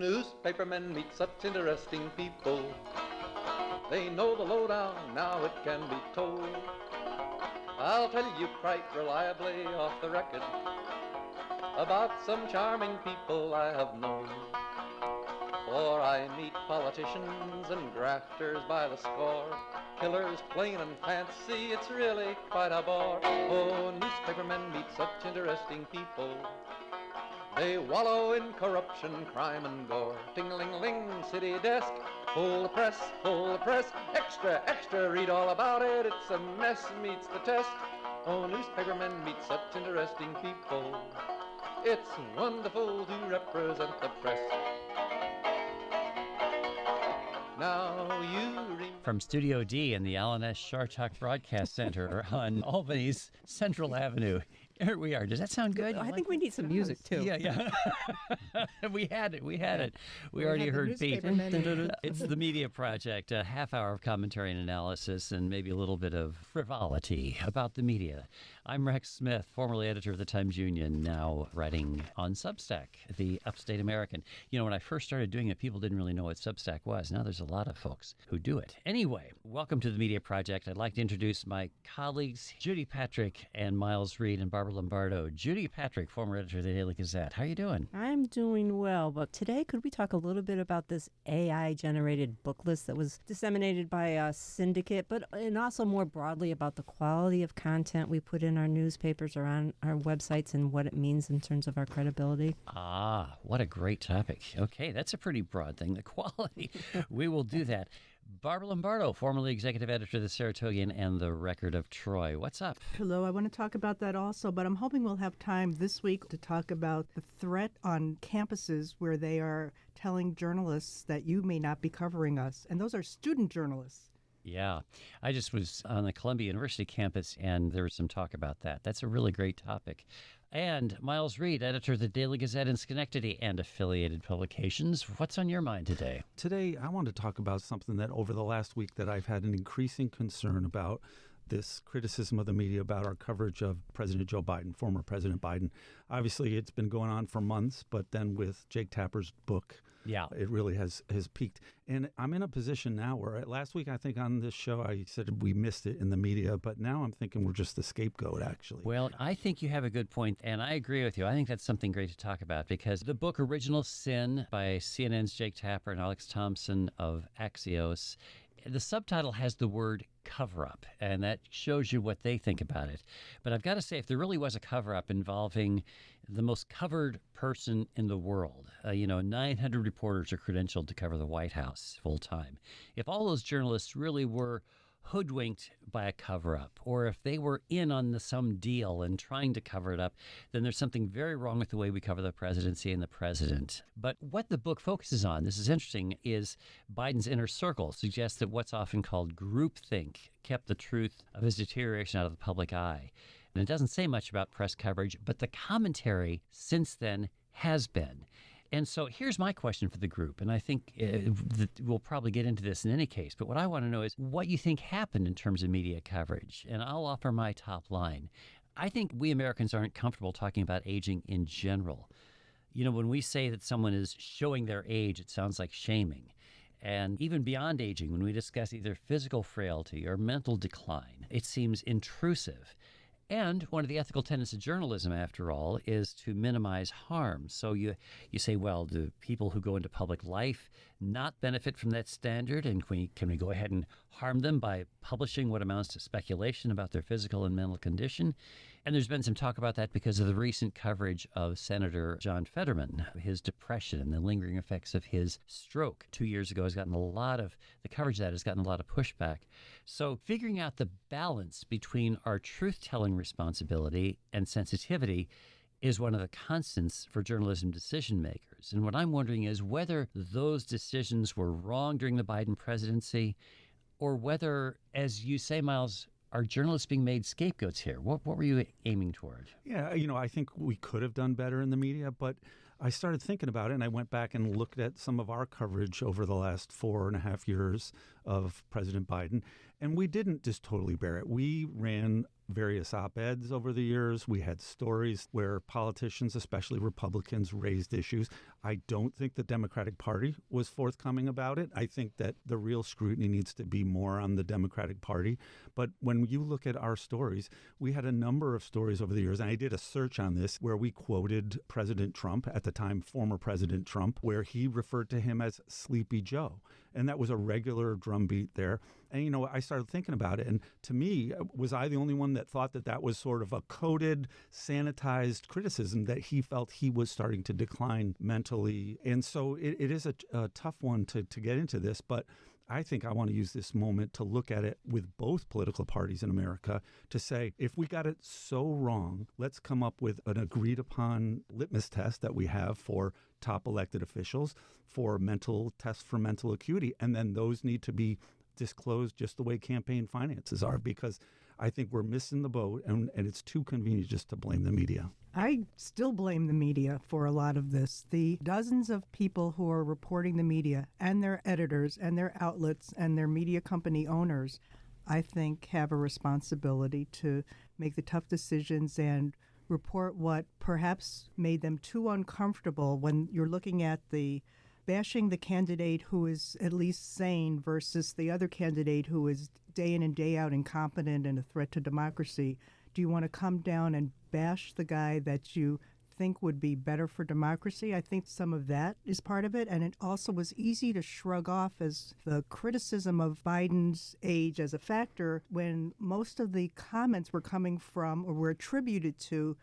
Newspapermen meet such interesting people. They know the lowdown, now it can be told. I'll tell you quite reliably off the record about some charming people I have known. For I meet politicians and grafters by the score, killers plain and fancy, it's really quite a bore. Oh, newspapermen meet such interesting people. They wallow in corruption, crime and gore. Ting-a-ling-a-ling, city desk, full of press, extra, extra, read all about it, it's a mess, meets the test. Oh, newspapermen meet such interesting people. It's wonderful to represent the press. Now you From Studio D in the Alan S. Shartok Broadcast Center on Albany's Central Avenue. Here we are. Does that sound good? I think we need some music, too. Yeah. We had it. We already heard Pete. It's the Media Project, a half hour of commentary and analysis and maybe a little bit of frivolity about the media. I'm Rex Smith, formerly editor of the Times Union, now writing on Substack, the Upstate American. You know, when I first started doing it, people didn't really know what Substack was. Now there's a lot of folks who do it. Anyway, welcome to the Media Project. I'd like to introduce my colleagues, Judy Patrick and Miles Reed and Barbara Lombardo. Judy Patrick, former editor of the Daily Gazette. How are you doing? I'm doing well, but today could we talk a little bit about this AI-generated book list that was disseminated by a syndicate, and also more broadly about the quality of content we put in our newspapers or on our websites and what it means in terms of our credibility? Ah, what a great topic. Okay, that's a pretty broad thing, the quality. We will do that. Barbara Lombardo, formerly executive editor of the Saratogian and the Record of Troy. What's up? Hello, I want to talk about that also, but I'm hoping we'll have time this week to talk about the threat on campuses where they are telling journalists that you may not be covering us. And those are student journalists. Yeah. I just was on the Columbia University campus, and there was some talk about that. That's a really great topic. And Miles Reed, editor of the Daily Gazette in Schenectady and affiliated publications. What's on your mind today? Today, I want to talk about something that over the last week that I've had an increasing concern about, this criticism of the media about our coverage of President Joe Biden, former President Biden. Obviously, it's been going on for months, but then with Jake Tapper's book, it really has peaked. And I'm in a position now where last week, I think on this show, I said we missed it in the media, but now I'm thinking we're just the scapegoat, actually. Well, I think you have a good point, and I agree with you. I think that's something great to talk about because the book Original Sin by CNN's Jake Tapper and Alex Thompson of Axios, the subtitle has the word cover-up, and that shows you what they think about it. But I've got to say, if there really was a cover-up involving the most covered person in the world, 900 reporters are credentialed to cover the White House full-time. If all those journalists really were hoodwinked by a cover-up, or if they were in on some deal and trying to cover it up, then there's something very wrong with the way we cover the presidency and the president. But what the book focuses on, this is interesting, is Biden's inner circle suggests that what's often called groupthink kept the truth of his deterioration out of the public eye. And it doesn't say much about press coverage, but the commentary since then has been. And so here's my question for the group, and I think we'll probably get into this in any case, but what I want to know is what you think happened in terms of media coverage, and I'll offer my top line. I think we Americans aren't comfortable talking about aging in general. You know, when we say that someone is showing their age, it sounds like shaming. And even beyond aging, when we discuss either physical frailty or mental decline, it seems intrusive. And one of the ethical tenets of journalism, after all, is to minimize harm. So you say, well, do people who go into public life not benefit from that standard? And can we go ahead and harm them by publishing what amounts to speculation about their physical and mental condition? And there's been some talk about that because of the recent coverage of Senator John Fetterman, his depression and the lingering effects of his stroke 2 years ago the coverage of that has gotten a lot of pushback. So figuring out the balance between our truth-telling responsibility and sensitivity is one of the constants for journalism decision makers. And what I'm wondering is whether those decisions were wrong during the Biden presidency or whether, as you say, Miles, are journalists being made scapegoats here? What were you aiming toward? Yeah, I think we could have done better in the media, but I started thinking about it, and I went back and looked at some of our coverage over the last 4.5 years of President Biden, and we didn't just totally bear it. We ran various op-eds over the years. We had stories where politicians, especially Republicans, raised issues. I don't think the Democratic Party was forthcoming about it. I think that the real scrutiny needs to be more on the Democratic Party. But when you look at our stories, we had a number of stories over the years, and I did a search on this where we quoted President Trump, at the time former President Trump, where he referred to him as Sleepy Joe. And that was a regular drumbeat there. And, I started thinking about it. And to me, was I the only one that thought that that was sort of a coded, sanitized criticism that he felt he was starting to decline mentally? And so it is a tough one to get into this. But I think I want to use this moment to look at it with both political parties in America to say, if we got it so wrong, let's come up with an agreed upon litmus test that we have for top elected officials, for mental tests for mental acuity. And then those need to be disclosed just the way campaign finances are, because I think we're missing the boat, and it's too convenient just to blame the media. I still blame the media for a lot of this. The dozens of people who are reporting the media and their editors and their outlets and their media company owners, I think, have a responsibility to make the tough decisions and report what perhaps made them too uncomfortable when you're looking at the bashing the candidate who is at least sane versus the other candidate who is day in and day out incompetent and a threat to democracy. Do you want to come down and bash the guy that you think would be better for democracy? I think some of that is part of it. And it also was easy to shrug off as the criticism of Biden's age as a factor when most of the comments were coming from or were attributed to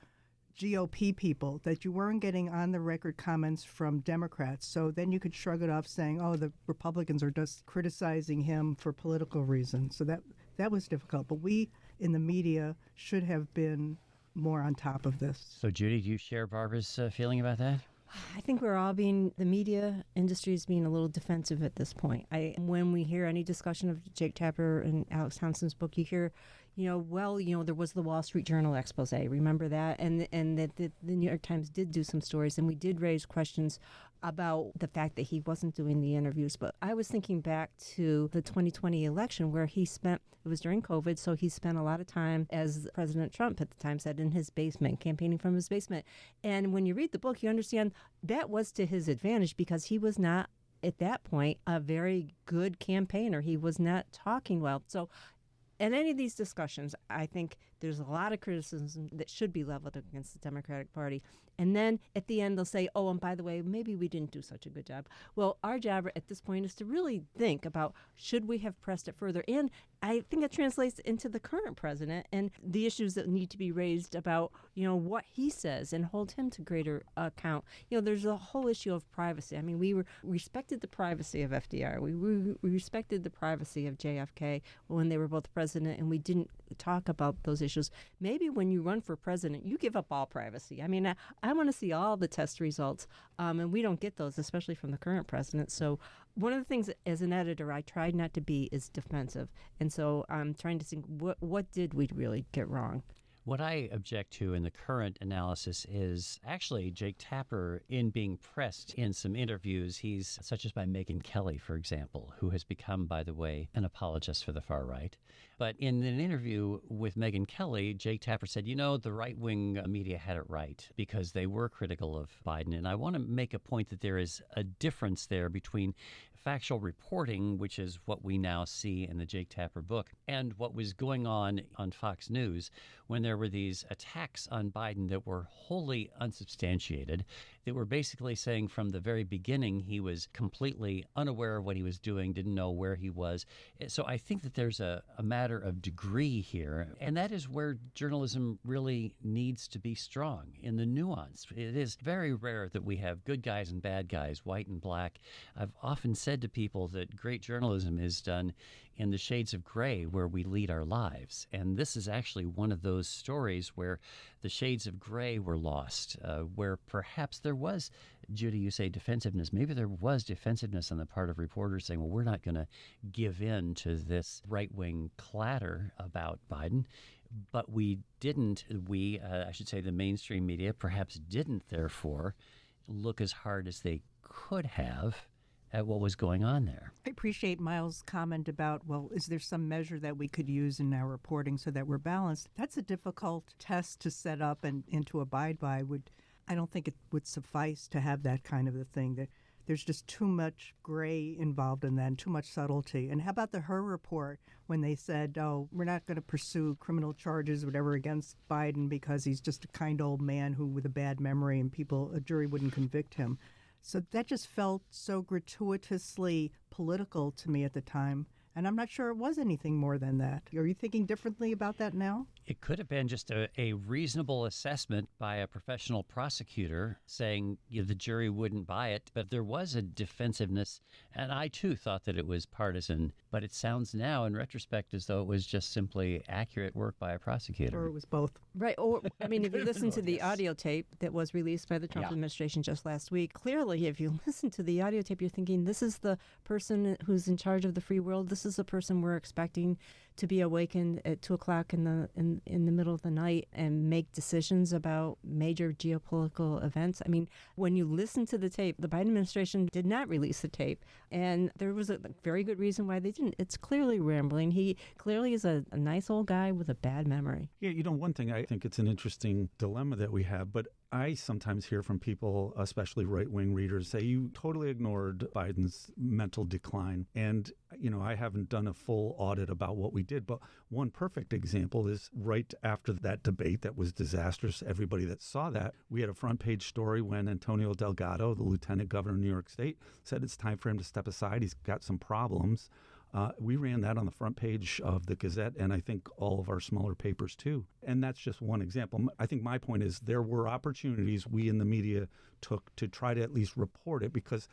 GOP people, that you weren't getting on the record comments from Democrats. So then you could shrug it off saying, oh, the Republicans are just criticizing him for political reasons. So that was difficult. But we in the media should have been more on top of this. So, Judy, do you share Barbara's feeling about that? I think the media industry is being a little defensive at this point. When we hear any discussion of Jake Tapper and Alex Thompson's book, you hear, there was the Wall Street Journal expose. Remember that? And that the New York Times did do some stories, and we did raise questions about the fact that he wasn't doing the interviews. But I was thinking back to the 2020 election where it was during COVID, so he spent a lot of time, as President Trump at the time said, in his basement, campaigning from his basement. And when you read the book, you understand that was to his advantage because he was not, at that point, a very good campaigner. He was not talking well. So in any of these discussions, I think there's a lot of criticism that should be leveled against the Democratic Party. And then at the end, they'll say, oh, and by the way, maybe we didn't do such a good job. Well, our job at this point is to really think about, should we have pressed it further? And I think it translates into the current president and the issues that need to be raised about, what he says and hold him to greater account. There's a whole issue of privacy. I mean, we respected the privacy of FDR. We respected the privacy of JFK when they were both president, and we didn't talk about those issues. Maybe when you run for president, you give up all privacy. I mean, I want to see all the test results, and we don't get those, especially from the current president. So one of the things as an editor I tried not to be is defensive. And so I'm trying to think, what did we really get wrong? What I object to in the current analysis is actually Jake Tapper in being pressed in some interviews. He's such as by Megyn Kelly, for example, who has become, by the way, an apologist for the far right. But in an interview with Megyn Kelly, Jake Tapper said, the right-wing media had it right because they were critical of Biden. And I want to make a point that there is a difference there between factual reporting, which is what we now see in the Jake Tapper book, and what was going on Fox News when there were these attacks on Biden that were wholly unsubstantiated, that were basically saying from the very beginning he was completely unaware of what he was doing, didn't know where he was. So I think that there's a matter of degree here, and that is where journalism really needs to be strong, in the nuance. It is very rare that we have good guys and bad guys, white and black. I've often said to people that great journalism is done in the shades of gray where we lead our lives. And this is actually one of those stories where the shades of gray were lost, where perhaps there was, Judy, you say defensiveness. Maybe there was defensiveness on the part of reporters saying, well, we're not going to give in to this right-wing clatter about Biden. But we didn't, I should say the mainstream media perhaps didn't, therefore, look as hard as they could have at what was going on there. I appreciate Miles' comment about, well, is there some measure that we could use in our reporting so that we're balanced? That's a difficult test to set up and to abide by. I don't think it would suffice to have that kind of a thing. There's just too much gray involved in that and too much subtlety. And how about the Her report when they said, oh, we're not going to pursue criminal charges or whatever against Biden because he's just a kind old man who with a bad memory and a jury wouldn't convict him. So that just felt so gratuitously political to me at the time. And I'm not sure it was anything more than that. Are you thinking differently about that now? It could have been just a reasonable assessment by a professional prosecutor saying the jury wouldn't buy it, but there was a defensiveness, and I too thought that it was partisan, but it sounds now in retrospect as though it was just simply accurate work by a prosecutor. Or it was both. Right. Or, I mean, if you listen to the audio tape that was released by the Trump administration just last week, clearly, if you listen to the audio tape, you're thinking, this is the person who's in charge of the free world. This is the person we're expecting to be awakened at 2 o'clock in the middle of the night and make decisions about major geopolitical events. I mean, when you listen to the tape, the Biden administration did not release the tape, and there was a very good reason why they didn't. It's clearly rambling. He clearly is a nice old guy with a bad memory. Yeah, one thing, I think it's an interesting dilemma that we have, but I sometimes hear from people, especially right-wing readers, say you totally ignored Biden's mental decline. And, I haven't done a full audit about what we did, but one perfect example is right after that debate that was disastrous. Everybody that saw that, we had a front page story when Antonio Delgado, the lieutenant governor of New York State, said it's time for him to step aside. He's got some problems. We ran that on the front page of the Gazette, and I think all of our smaller papers too. And that's just one example. I think my point is there were opportunities we in the media took to try to at least report it, because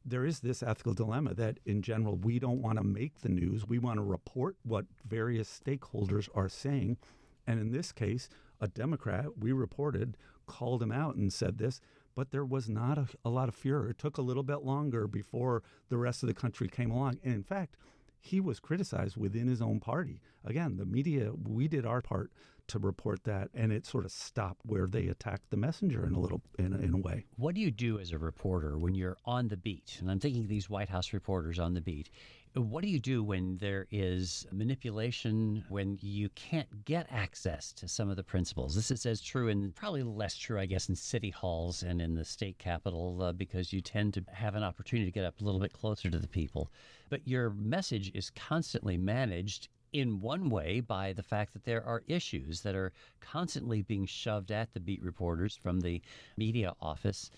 there is this ethical dilemma that in general we don't want to make the news. We want to report what various stakeholders are saying. And in this case, a Democrat, we reported, called him out and said this, but there was not a lot of furor. It took a little bit longer before the rest of the country came along. And in fact, he was criticized within his own party. Again, the media, we did our part to report that, and it sort of stopped where they attacked the messenger in a way. What do you do as a reporter when you're on the beat? And I'm thinking of these White House reporters on the beat. What do you do when there is manipulation, when you can't get access to some of the principles? This is as true and probably less true, I guess, in city halls and in the state capitol because you tend to have an opportunity to get up a little bit closer to the people. But your message is constantly managed in one way by the fact that there are issues that are constantly being shoved at the beat reporters from the media office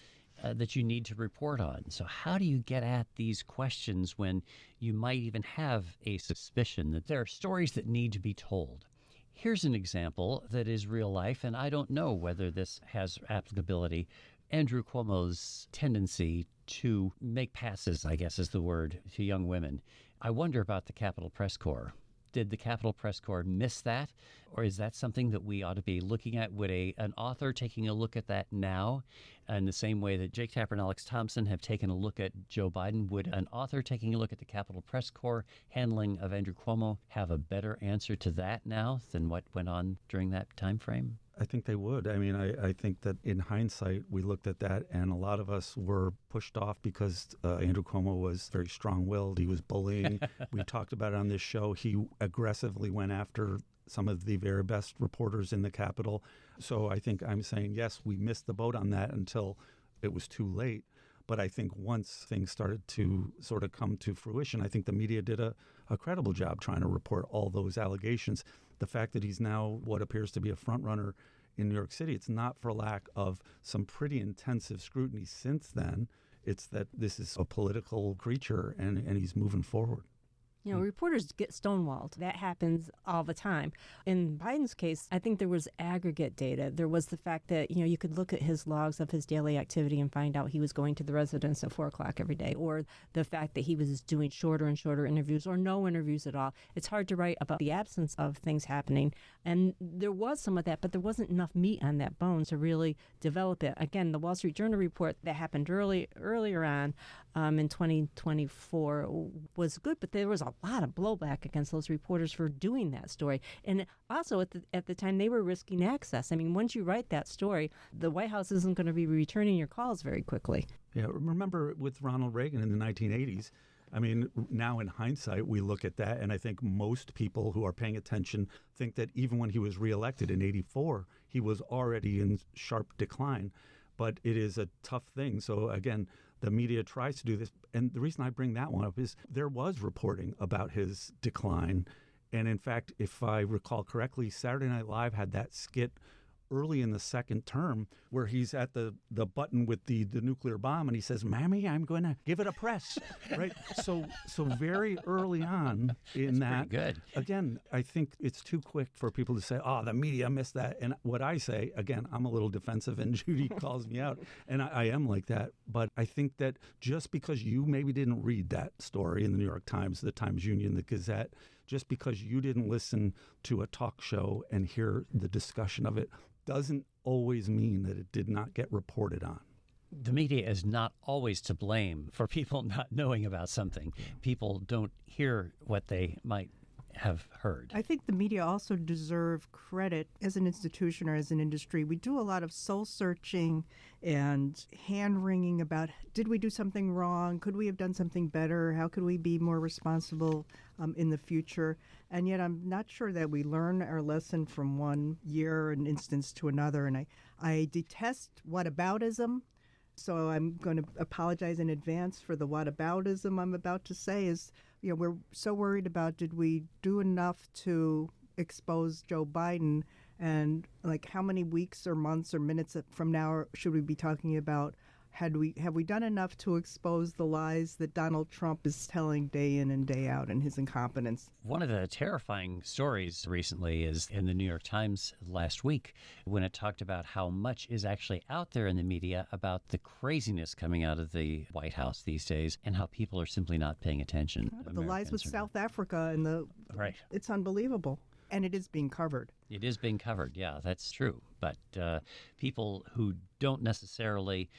that you need to report on. So how do you get at these questions when you might even have a suspicion that there are stories that need to be told? Here's an example that is real life, and I don't know whether this has applicability. Andrew Cuomo's tendency to make passes, I guess is the word, to young women. I wonder about the Capitol Press Corps. Did the Capitol Press Corps miss that? Or is that something that we ought to be looking at? Would an author taking a look at that now, in the same way that Jake Tapper and Alex Thompson have taken a look at Joe Biden, would an author taking a look at the Capitol Press Corps handling of Andrew Cuomo have a better answer to that now than what went on during that time frame? I think they would. I mean, I think that in hindsight, we looked at that and a lot of us were pushed off because Andrew Cuomo was very strong-willed. He was bullying. We talked about it on this show. He aggressively went after some of the very best reporters in the Capitol. So I think I'm saying, yes, we missed the boat on that until it was too late. But I think once things started to sort of come to fruition, I think the media did a credible job trying to report all those allegations. The fact that he's now what appears to be a front runner in New York City, it's not for lack of some pretty intensive scrutiny since then. It's that this is a political creature and he's moving forward. You know, reporters get stonewalled. That happens all the time. In Biden's case, I think there was aggregate data. There was the fact that, you could look at his logs of his daily activity and find out he was going to the residence at 4 o'clock every day, or the fact that he was doing shorter and shorter interviews or no interviews at all. It's hard to write about the absence of things happening. And there was some of that, but there wasn't enough meat on that bone to really develop it. Again, the Wall Street Journal report that happened earlier on in 2024 was good, but there was a lot of blowback against those reporters for doing that story. And also at the time, they were risking access. I mean, once you write that story, the White House isn't going to be returning your calls very quickly. Yeah, remember with Ronald Reagan in the 1980s, I mean, now in hindsight, we look at that, and I think most people who are paying attention think that even when he was reelected in 84, he was already in sharp decline. But it is a tough thing. So again, the media tries to do this. And the reason I bring that one up is there was reporting about his decline. And in fact, if I recall correctly, Saturday Night Live had that skit early in the second term where he's at the button with the nuclear bomb and he says, "Mammy, I'm going to give it a press." Right? So very early on in That's that, pretty good. again, I think it's too quick for people to say, "Oh, the media missed that." And what I say, again, I'm a little defensive and Judy calls me out, and I am like that. But I think that just because you maybe didn't read that story in the New York Times, the Times Union, the Gazette, just because you didn't listen to a talk show and hear the discussion of it doesn't always mean that it did not get reported on. The media is not always to blame for people not knowing about something. People don't hear what they might have heard. I think the media also deserve credit as an institution or as an industry. We do a lot of soul searching and hand wringing about, did we do something wrong? Could we have done something better? How could we be more responsible in the future? And yet I'm not sure that we learn our lesson from one year and instance to another. And I detest whataboutism. So I'm going to apologize in advance for the whataboutism I'm about to say is, you know, we're so worried about did we do enough to expose Joe Biden, and like how many weeks or months or minutes from now should we be talking about have we done enough to expose the lies that Donald Trump is telling day in and day out and his incompetence? One of the terrifying stories recently is in the New York Times last week when it talked about how much is actually out there in the media about the craziness coming out of the White House these days and how people are simply not paying attention. The lies with Americans are South Africa and Right. It's unbelievable. And it is being covered. It is being covered. Yeah, that's true. But people who don't necessarily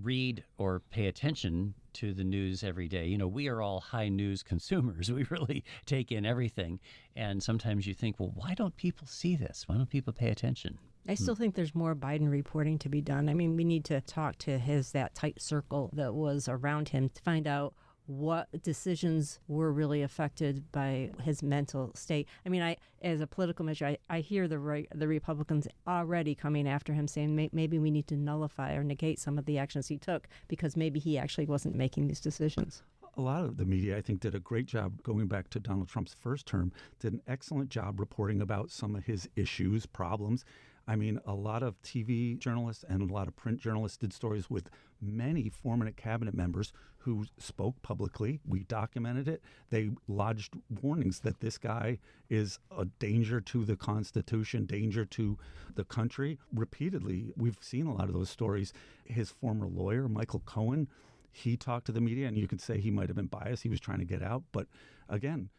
read or pay attention to the news every day. You know, we are all high news consumers. We really take in everything. And sometimes you think, well, why don't people see this? Why don't people pay attention? I still think there's more Biden reporting to be done. I mean, we need to talk to that tight circle that was around him to find out what decisions were really affected by his mental state. I mean, as a political measure, I hear the Republicans already coming after him saying maybe we need to nullify or negate some of the actions he took because maybe he actually wasn't making these decisions. A lot of the media, I think, did a great job going back to Donald Trump's first term, did an excellent job reporting about some of his issues, problems. I mean, a lot of TV journalists and a lot of print journalists did stories with many former cabinet members who spoke publicly. We documented it. They lodged warnings that this guy is a danger to the Constitution, danger to the country. Repeatedly, we've seen a lot of those stories. His former lawyer, Michael Cohen, he talked to the media, and you could say he might have been biased. He was trying to get out. But again,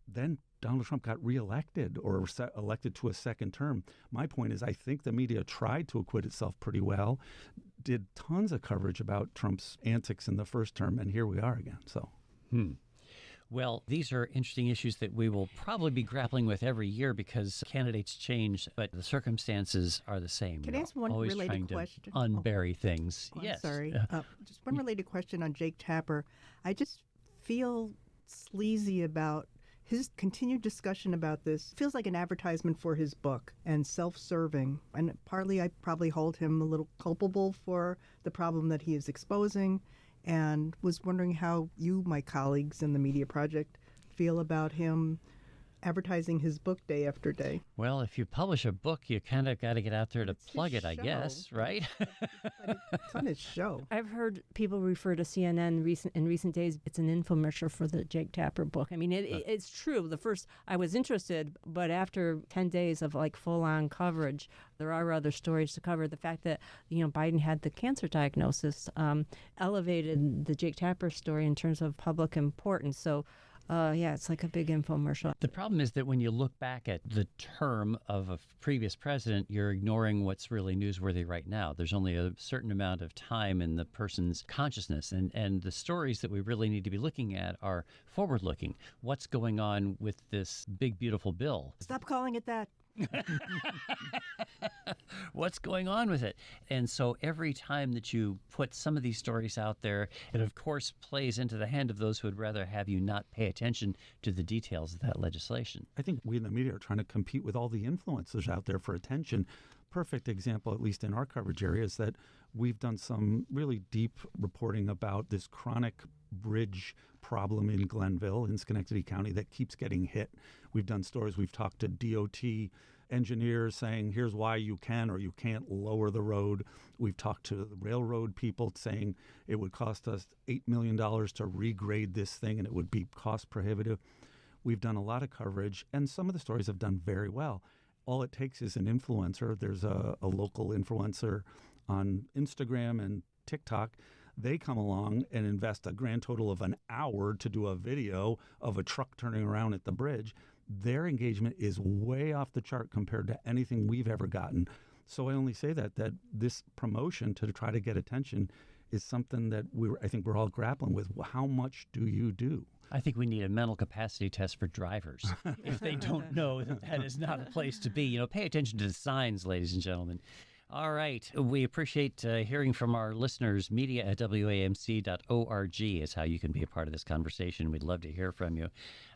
then Donald Trump got reelected or elected to a second term. My point is I think the media tried to acquit itself pretty well, did tons of coverage about Trump's antics in the first term, and here we are again. So. Well, these are interesting issues that we will probably be grappling with every year because candidates change, but the circumstances are the same. Can I ask one always related trying question? to unbury things. I'm Yes. sorry. Just one related question on Jake Tapper. I just feel sleazy about his continued discussion about this. Feels like an advertisement for his book and self-serving. And partly I probably hold him a little culpable for the problem that he is exposing, and was wondering how you, my colleagues in the Media Project, feel about him advertising his book day after day. Well, if you publish a book, you kind of got to get out there to It's his plug it, I show. guess, right? But it's on his show. I've heard people refer to CNN in recent days. It's an infomercial for the Jake Tapper book. I mean, it's true. The first, I was interested, but after 10 days of like full-on coverage, there are other stories to cover. The fact that, Biden had the cancer diagnosis elevated the Jake Tapper story in terms of public importance. So Yeah, it's like a big infomercial. The problem is that when you look back at the term of a previous president, you're ignoring what's really newsworthy right now. There's only a certain amount of time in the person's consciousness, and the stories that we really need to be looking at are forward-looking. What's going on with this big, beautiful bill? Stop calling it that. What's going on with it? And so every time that you put some of these stories out there, it of course plays into the hand of those who would rather have you not pay attention to the details of that legislation. I think we in the media are trying to compete with all the influencers out there for attention. Perfect example, at least in our coverage area, is that we've done some really deep reporting about this chronic bridge problem in Glenville, in Schenectady County, that keeps getting hit. We've done stories, we've talked to DOT engineers saying, here's why you can or you can't lower the road. We've talked to the railroad people saying it would cost us $8 million to regrade this thing and it would be cost prohibitive. We've done a lot of coverage, and some of the stories have done very well. All it takes is an influencer. There's a local influencer on Instagram and TikTok. They come along and invest a grand total of an hour to do a video of a truck turning around at the bridge. Their engagement is way off the chart compared to anything we've ever gotten. So I only say that this promotion to try to get attention is something that I think we're all grappling with. How much do you do? I think we need a mental capacity test for drivers. If they don't know that is not a place to be. Pay attention to the signs, ladies and gentlemen. All right. We appreciate hearing from our listeners. Media at WAMC.org is how you can be a part of this conversation. We'd love to hear from you.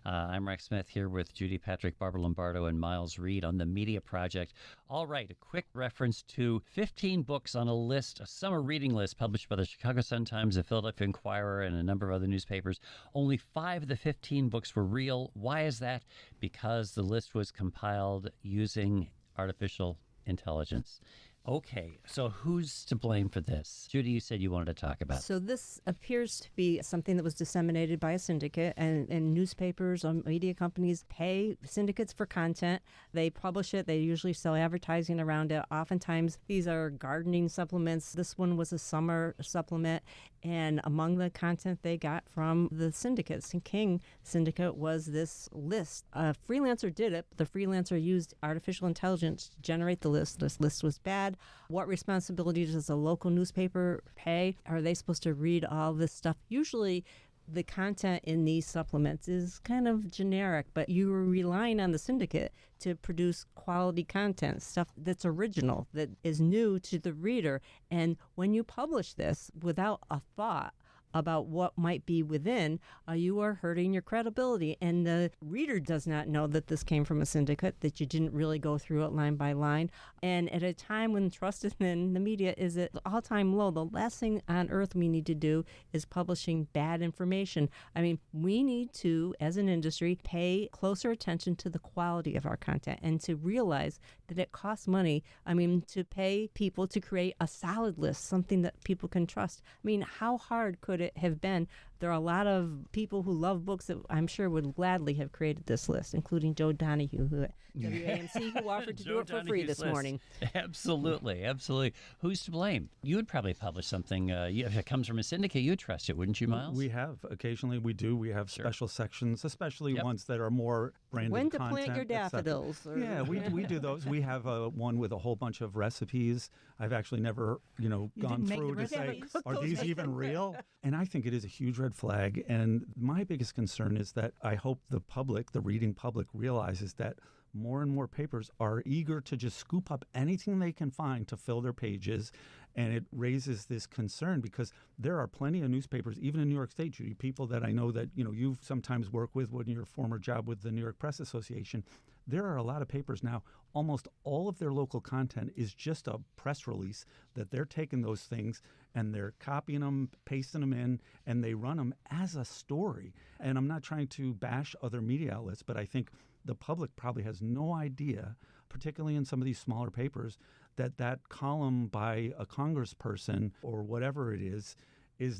I'm Rex Smith here with Judy Patrick, Barbara Lombardo, and Miles Reed on the Media Project. All right. A quick reference to 15 books on a list, a summer reading list published by the Chicago Sun-Times, the Philadelphia Inquirer, and a number of other newspapers. Only 5 of the 15 books were real. Why is that? Because the list was compiled using artificial intelligence. Okay, so who's to blame for this? Judy, you said you wanted to talk about. So this appears to be something that was disseminated by a syndicate, and newspapers or media companies pay syndicates for content. They publish it. They usually sell advertising around it. Oftentimes, these are gardening supplements. This one was a summer supplement. And among the content they got from the syndicates, King Syndicate, was this list. A freelancer did it. The freelancer used artificial intelligence to generate the list. This list was bad. What responsibility does a local newspaper pay? Are they supposed to read all this stuff? Usually, the content in these supplements is kind of generic, but you are relying on the syndicate to produce quality content, stuff that's original, that is new to the reader. And when you publish this without a thought about what might be within, you are hurting your credibility. And the reader does not know that this came from a syndicate, that you didn't really go through it line by line. And at a time when trust in the media is at all-time low, the last thing on earth we need to do is publishing bad information. I mean, we need to, as an industry, pay closer attention to the quality of our content and to realize that it costs money. I mean, to pay people to create a solid list, something that people can trust. I mean, how hard could it have been? There are a lot of people who love books that I'm sure would gladly have created this list, incling Joe Donahue, who at WAMC, who offered to do it for free this morning. Absolutely, absolutely. Who's to blame? You would probably publish something. If it comes from a syndicate, you'd trust it, wouldn't you, Miles? We have. Occasionally we do. We have special sections, especially ones that are more branded When to content, plant your daffodils. Yeah, we do those. We have one with a whole bunch of recipes. I've actually never, gone through to say, are these even real? And I think it is a huge red flag. And my biggest concern is that I hope the public, the reading public, realizes that more and more papers are eager to just scoop up anything they can find to fill their pages. And it raises this concern because there are plenty of newspapers, even in New York State, Judy, people that I know that, you've sometimes worked with in your former job with the New York Press Association. There are a lot of papers now, almost all of their local content is just a press release that they're taking those things and they're copying them, pasting them in, and they run them as a story. And I'm not trying to bash other media outlets, but I think the public probably has no idea, particularly in some of these smaller papers, that column by a congressperson or whatever it is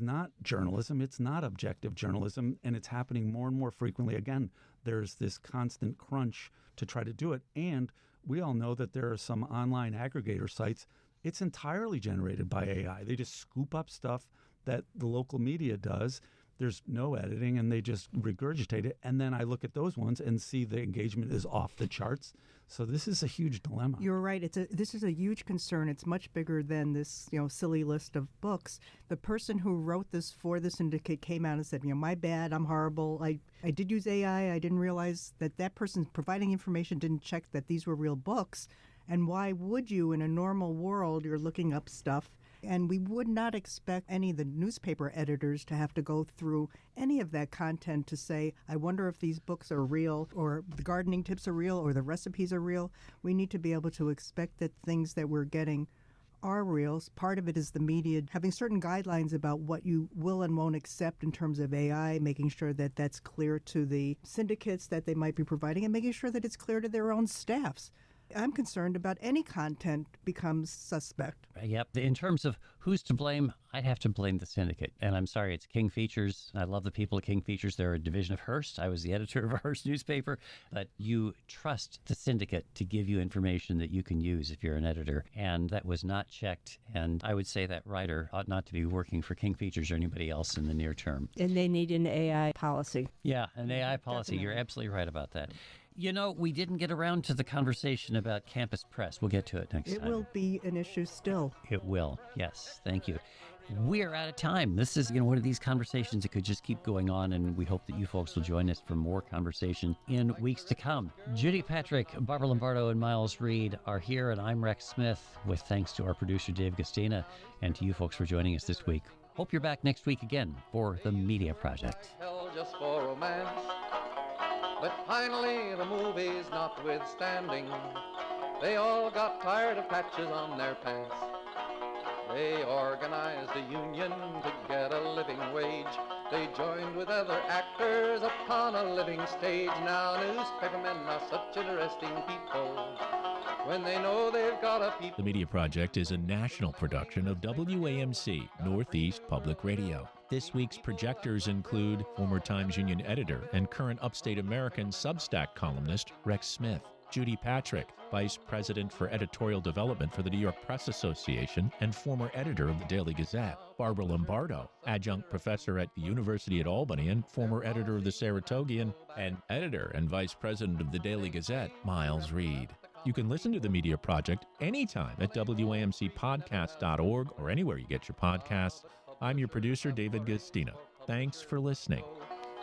not journalism. It's not objective journalism, and it's happening more and more frequently. Again, there's this constant crunch to try to do it. And we all know that there are some online aggregator sites. It's entirely generated by AI. They just scoop up stuff that the local media does, there's no editing, and they just regurgitate it. And then I look at those ones and see the engagement is off the charts. So this is a huge dilemma. You're right. This is a huge concern. It's much bigger than this, silly list of books. The person who wrote this for the syndicate came out and said, my bad, I'm horrible. I did use AI. I didn't realize that person providing information didn't check that these were real books. And why would you, in a normal world, you're looking up stuff? And we would not expect any of the newspaper editors to have to go through any of that content to say, I wonder if these books are real, or the gardening tips are real, or the recipes are real. We need to be able to expect that things that we're getting are real. Part of it is the media having certain guidelines about what you will and won't accept in terms of AI, making sure that that's clear to the syndicates that they might be providing, and making sure that it's clear to their own staffs. I'm concerned about any content becomes suspect. Yep. In terms of who's to blame, I'd have to blame the syndicate. And I'm sorry, it's King Features. I love the people at King Features. They're a division of Hearst. I was the editor of a Hearst newspaper. But you trust the syndicate to give you information that you can use if you're an editor. And that was not checked. And I would say that writer ought not to be working for King Features or anybody else in the near term. And they need an AI policy. Yeah, an AI policy. Definitely. You're absolutely right about that. We didn't get around to the conversation about campus press. We'll get to it next time. It will be an issue still. It will. Yes. Thank you. We're out of time. This is, one of these conversations that could just keep going on, and we hope that you folks will join us for more conversation in weeks to come. Judy Patrick, Barbara Lombardo, and Miles Reed are here, and I'm Rex Smith, with thanks to our producer, Dave Gustina, and to you folks for joining us this week. Hope you're back next week again for The Media Project. Hell just for romance. But finally, the movies notwithstanding, they all got tired of patches on their pants. They organized a union to get a living wage. They joined with other actors upon a living stage. Now newspapermen are such interesting people when they know they've got a people. The Media Project is a national production of WAMC, Northeast Public Radio. This week's projectors include former Times Union editor and current Upstate American Substack columnist Rex Smith, Judy Patrick, Vice President for Editorial Development for the New York Press Association and former editor of the Daily Gazette, Barbara Lombardo, Adjunct Professor at the University at Albany and former editor of the Saratogian, and editor and Vice President of the Daily Gazette, Miles Reed. You can listen to The Media Project anytime at WAMCpodcast.org or anywhere you get your podcasts. I'm your producer, David Gustina. Thanks for listening.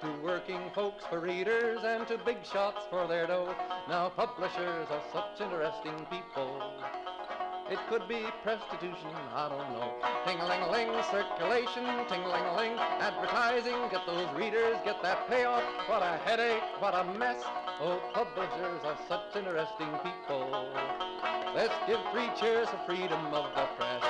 To working folks for readers and to big shots for their dough. Now publishers are such interesting people. It could be prostitution, I don't know. Ting-a-ling-a-ling, circulation, ting-a-ling-a-ling, advertising, get those readers, get that payoff. What a headache, what a mess. Oh, publishers are such interesting people. Let's give 3 cheers for freedom of the press.